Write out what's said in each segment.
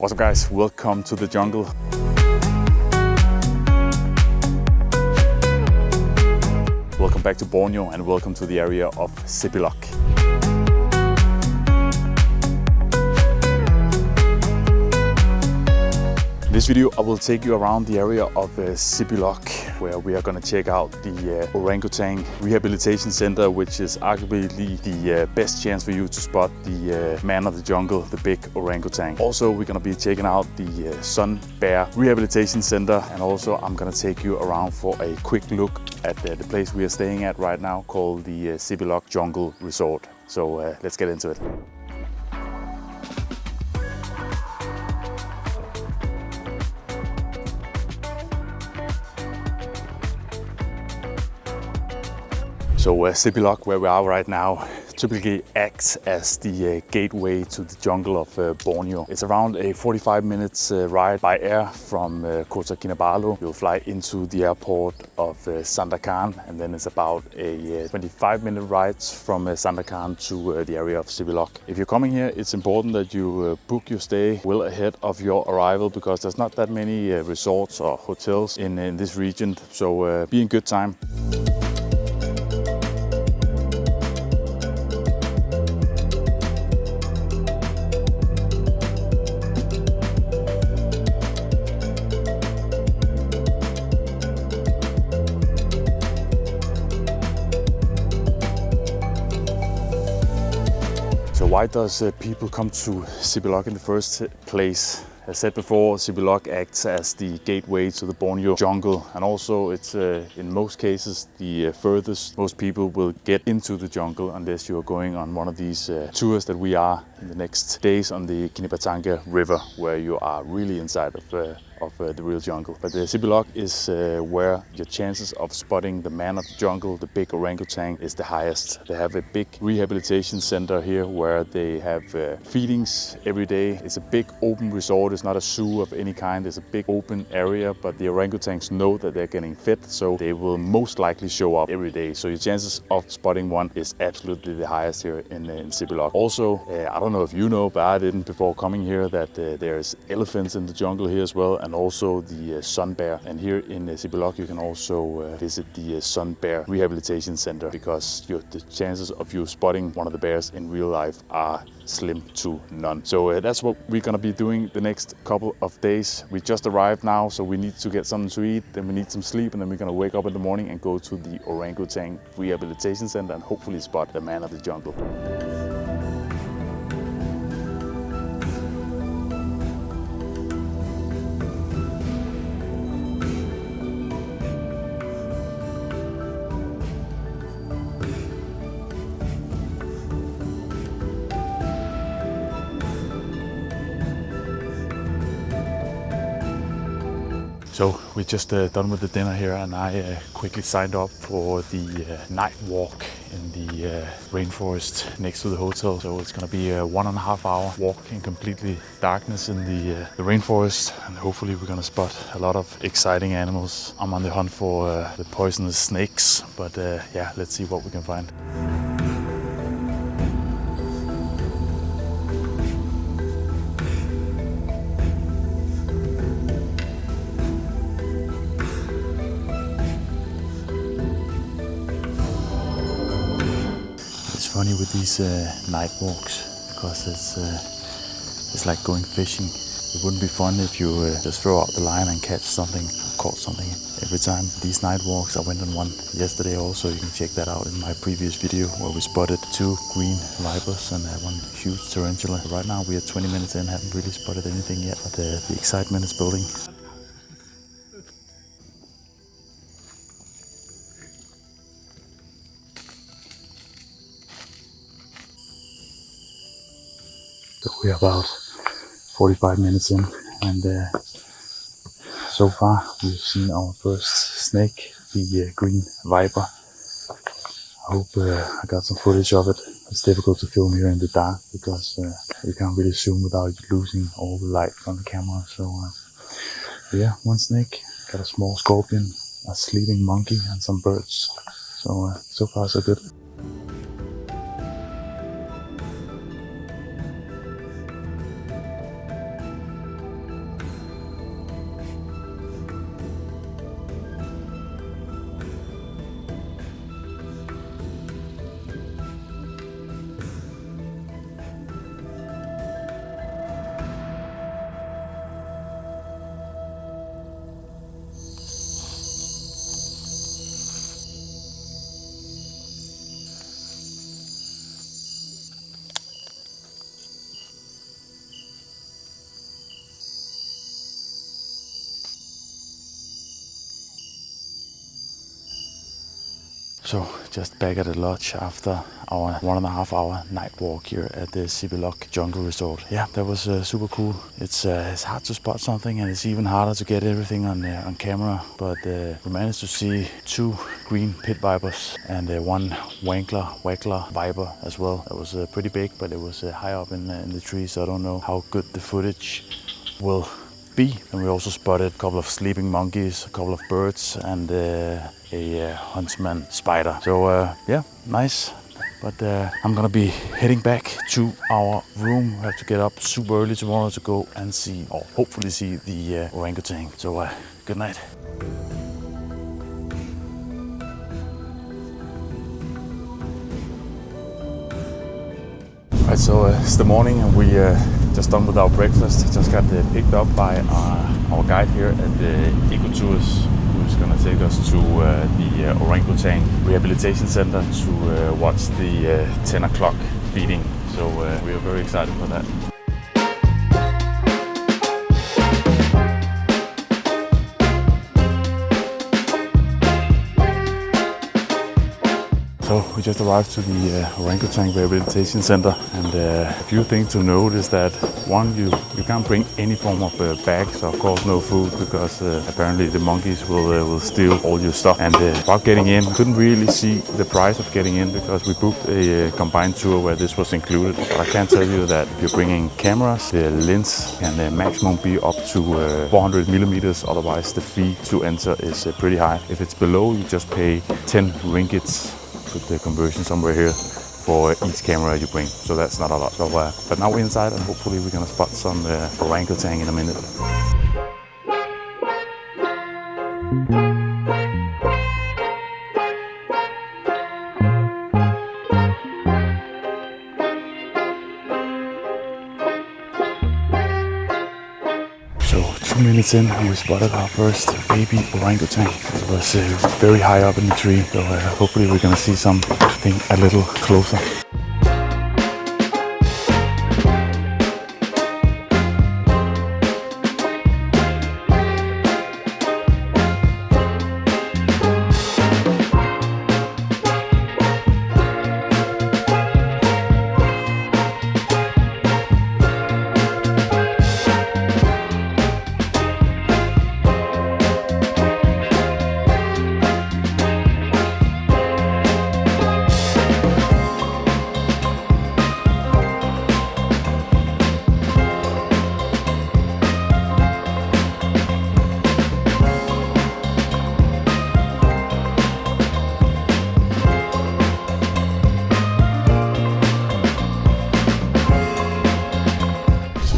What's up guys, welcome to the jungle. Welcome back to Borneo and welcome to the area of Sepilok. In this video I will take you around the area of Sepilok, where we are going to check out the Orangutan Rehabilitation Centre, which is arguably the best chance for you to spot the man of the jungle, the big orangutan. Also, we're going to be checking out the Sun Bear Rehabilitation Centre, and also I'm going to take you around for a quick look at the place we are staying at right now, called the Sepilok Jungle Resort. So let's get into it. So Sepilok, where we are right now, typically acts as the gateway to the jungle of Borneo. It's around a 45 minutes ride by air from Kota Kinabalu. You'll fly into the airport of Sandakan, and then it's about a 25-minute ride from Sandakan to the area of Sepilok. If you're coming here, it's important that you book your stay well ahead of your arrival, because there's not that many resorts or hotels in this region, so be in good time. So why does people come to Sepilok in the first place? As said before, Sepilok acts as the gateway to the Borneo jungle, and also it's in most cases the furthest most people will get into the jungle, unless you are going on one of these tours that we are in the next days on the Kinabatanga river, where you are really inside of the real jungle. But the Sepilok is where your chances of spotting the man of the jungle, the big orangutan, is the highest. They have a big rehabilitation center here where they have feedings every day. It's a big open resort. It's not a zoo of any kind. It's a big open area, but the orangutans know that they're getting fed, so they will most likely show up every day. So your chances of spotting one is absolutely the highest here in Sepilok. Also, I don't know if you know, but I didn't before coming here, that there's elephants in the jungle here as well, and also the sun bear. And here in Sepilok you can also visit the Sun Bear Rehabilitation Centre, because the chances of you spotting one of the bears in real life are slim to none. So that's what we're gonna be doing the next couple of days. We just arrived now, so we need to get something to eat, then we need some sleep, and then we're gonna wake up in the morning and go to the Orangutan Rehabilitation Centre and hopefully spot the man of the jungle. So we're just done with the dinner here, and I quickly signed up for the night walk in the rainforest next to the hotel. So it's gonna be a 1.5 hour walk in completely darkness in the rainforest, and hopefully we're gonna spot a lot of exciting animals. I'm on the hunt for the poisonous snakes, but yeah, let's see what we can find. Funny with these night walks, because it's like going fishing. It wouldn't be fun if you just throw out the line and catch something, caught something every time. These night walks, I went on one yesterday also. You can check that out in my previous video, where we spotted 2 green vipers and one huge tarantula. Right now we are 20 minutes in, haven't really spotted anything yet, but the excitement is building. So we're about 45 minutes in, and so far we've seen our first snake, the green viper. I hope I got some footage of it. It's difficult to film here in the dark, because you can't really zoom without losing all the light from the camera. So yeah, one snake, got a small scorpion, a sleeping monkey, and some birds. So far so good. So just back at the lodge after our 1.5 hour night walk here at the Sepilok Jungle Resort. Yeah, that was super cool. It's hard to spot something, and it's even harder to get everything on camera. But we managed to see 2 green pit vipers and 1 waggler viper as well. That was pretty big, but it was high up in the tree, so I don't know how good the footage will be. And we also spotted a couple of sleeping monkeys, a couple of birds, and a huntsman spider. So yeah, nice. But I'm gonna be heading back to our room. We have to get up super early tomorrow to go and see, or hopefully see, the orangutan. So good night. Right, so it's the morning and we just done with our breakfast. Just got picked up by our guide here at the Ecotours, who's going to take us to the Orangutan Rehabilitation Centre to watch the 10 o'clock feeding. So we are very excited for that. So we just arrived to the Orangutan Rehabilitation Centre, and a few things to note is that one, you can't bring any form of bags, of course no food, because apparently the monkeys will steal all your stuff. And about getting in, couldn't really see the price of getting in because we booked a combined tour where this was included. But I can tell you that if you're bringing cameras, the lens can maximum be up to 400 millimeters. Otherwise the fee to enter is pretty high. If it's below, you just pay 10 ringgits. Put the conversion somewhere here for each camera you bring, so that's not a lot. So, but now we're inside and hopefully we're gonna spot some orangutan in a minute. So 2 minutes in and we spotted our first baby orangutan. It was very high up in the tree, so hopefully we're gonna see something a little closer.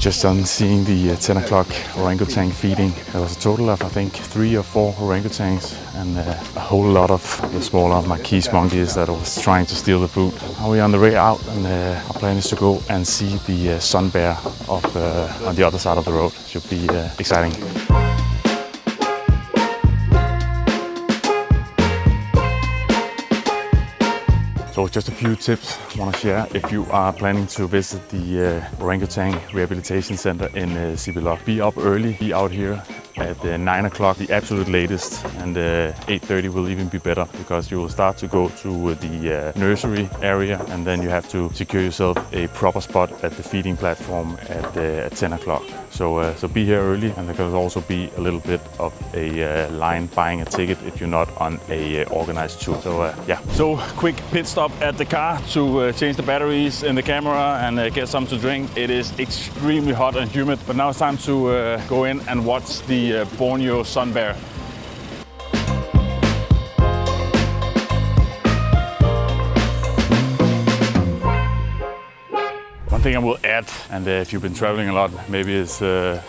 Just done seeing the 10 o'clock orangutan feeding. There was a total of I think 3 or 4 orangutans and a whole lot of the smaller Marquise monkeys that was trying to steal the food. Now we're on the way out, and our plan is to go and see the sun bear up on the other side of the road. Should be exciting. So just a few tips I want to share if you are planning to visit the Orangutan Rehabilitation Centre in Sepilok. Be up early, be out here at 9 o'clock, the absolute latest, and 8:30 will even be better because you will start to go to the nursery area, and then you have to secure yourself a proper spot at the feeding platform at 10 o'clock. So be here early, and there can also be a little bit of a line buying a ticket if you're not on a organized tour. So yeah. So quick pit stop at the car to change the batteries in the camera and get some to drink. It is extremely hot and humid, but now it's time to go in and watch the Borneo sun bear. One thing I will add, and if you've been traveling a lot, maybe it's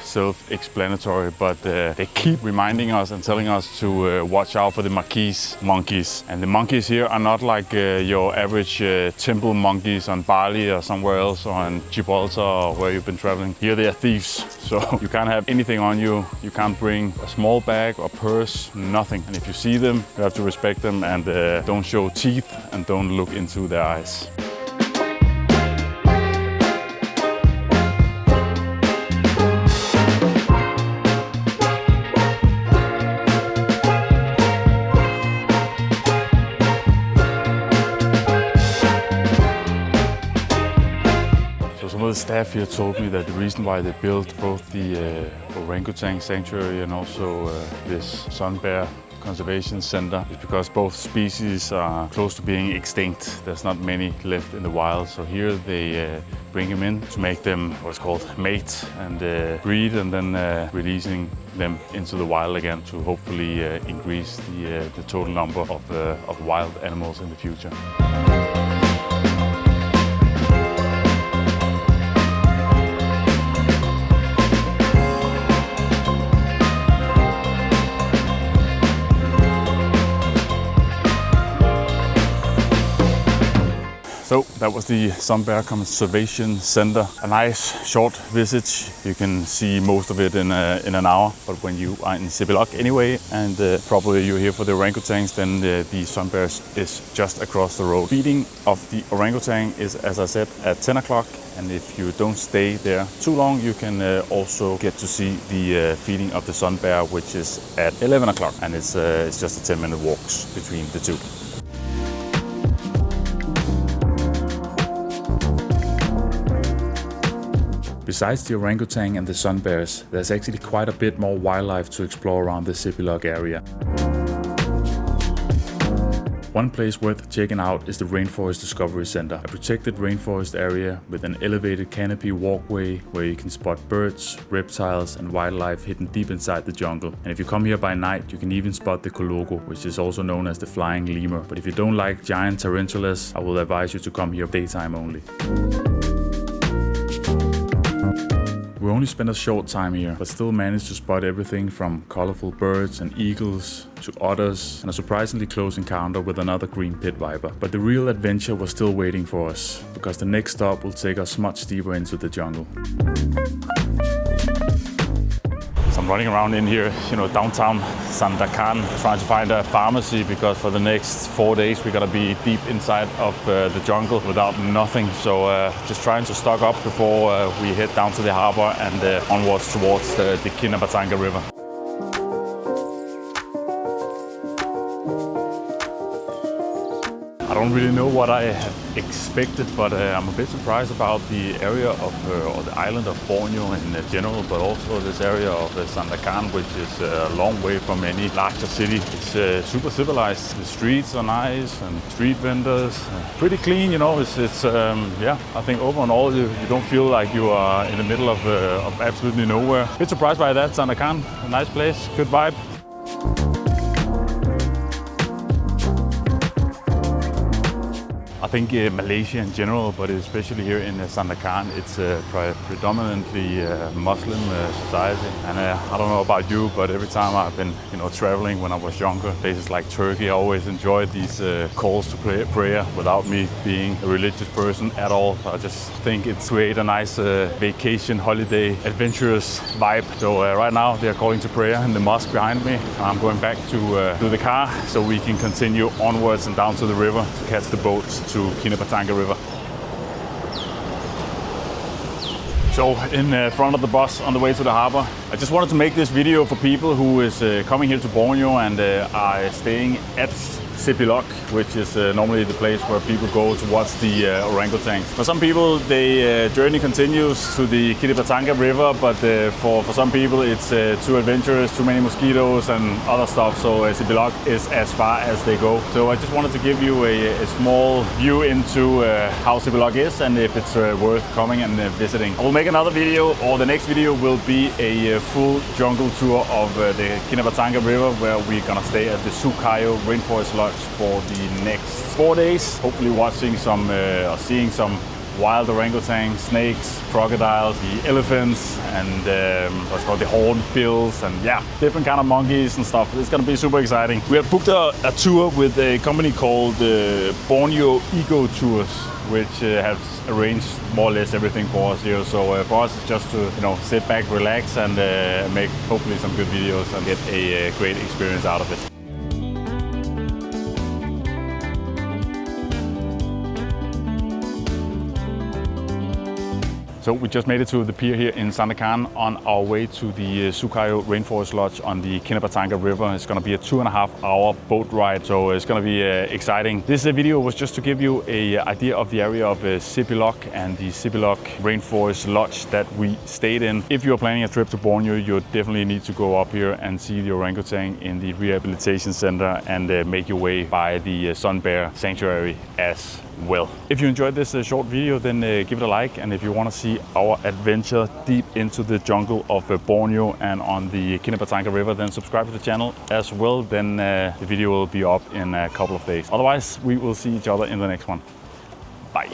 self-explanatory, but they keep reminding us and telling us to watch out for the Marquise monkeys. And the monkeys here are not like your average temple monkeys on Bali or somewhere else, or in Gibraltar or where you've been traveling. Here they are thieves, so you can't have anything on you. You can't bring a small bag or purse, nothing. And if you see them, you have to respect them and don't show teeth and don't look into their eyes. staff here told me that the reason why they built both the Orangutan Sanctuary and also this sun bear conservation center is because both species are close to being extinct. There's not many left in the wild, so here they bring them in to make them what's called mate and breed, and then releasing them into the wild again to hopefully increase the total number of wild animals in the future. So that was the Sun Bear Conservation Centre. A nice short visit. You can see most of it in an hour, but when you are in Sepilok anyway, and probably you're here for the orangutans, then the Sun Bear is just across the road. Feeding of the orangutan is, as I said, at 10 o'clock. And if you don't stay there too long, you can also get to see the feeding of the sun bear, which is at 11 o'clock. And it's just a 10-minute walk between the two. Besides the orangutan and the sun bears, there's actually quite a bit more wildlife to explore around the Sepilok area. One place worth checking out is the Rainforest Discovery Centre, a protected rainforest area with an elevated canopy walkway where you can spot birds, reptiles and wildlife hidden deep inside the jungle. And if you come here by night, you can even spot the Klook, which is also known as the flying lemur. But if you don't like giant tarantulas, I will advise you to come here daytime only. We only spent a short time here, but still managed to spot everything from colorful birds and eagles to otters and a surprisingly close encounter with another green pit viper. But the real adventure was still waiting for us, because the next stop will take us much deeper into the jungle. So I'm running around in here, downtown Sandakan, trying to find a pharmacy, because for the next 4 days we're gonna be deep inside of the jungle without nothing. So just trying to stock up before we head down to the harbor and onwards towards the Kinabatanga river. I don't really know what I had expected, but I'm a bit surprised about the area of, or the island of Borneo in general, but also this area of Sandakan, which is a long way from any larger city. It's super civilized. The streets are nice and street vendors, pretty clean, It's I think overall you don't feel like you are in the middle of absolutely nowhere. A bit surprised by that. Sandakan, a nice place, good vibe. I think Malaysia in general, but especially here in Sandakan, it's a predominantly Muslim society. And I don't know about you, but every time I've been traveling when I was younger, places like Turkey, I always enjoyed these calls to prayer without me being a religious person at all. I just think it creates a nice vacation, holiday, adventurous vibe. So right now they're calling to prayer in the mosque behind me. And I'm going back to the car so we can continue onwards and down to the river to catch the boats to Kinabatanga River. So in front of the bus on the way to the harbor, I just wanted to make this video for people who is coming here to Borneo and are staying at Sepilok, which is normally the place where people go to watch the orangutans. For some people, the journey continues to the Kinabatanga River, but for some people it's too adventurous, too many mosquitoes and other stuff, so Sepilok is as far as they go. So I just wanted to give you a small view into how Sepilok is and if it's worth coming and visiting. I will make another video, or the next video will be a full jungle tour of the Kinabatanga River, where we're gonna stay at the Sukayo Rainforest Lodge for the next 4 days. Hopefully watching some or seeing some wild orangutans, snakes, crocodiles, the elephants, and what's called the hornbills, and different kind of monkeys and stuff. It's gonna be super exciting. We have booked a tour with a company called Borneo Eco Tours, which has arranged more or less everything for us here. So for us, it's just to sit back, relax, and make hopefully some good videos and get a great experience out of it. So we just made it to the pier here in Sandakan on our way to the Sukayo Rainforest Lodge on the Kinabatanga River. It's going to be a 2.5 hour boat ride, so it's going to be exciting. This video was just to give you an idea of the area of Sepilok and the Sepilok Rainforest Lodge that we stayed in. If you're planning a trip to Borneo, you definitely need to go up here and see the orangutan in the Rehabilitation Centre and make your way by the Sun Bear Sanctuary as well. If you enjoyed this short video, then give it a like, and if you want to see our adventure deep into the jungle of Borneo and on the Kinabatanga River, then subscribe to the channel as well. Then the video will be up in a couple of days. Otherwise, we will see each other in the next one. Bye.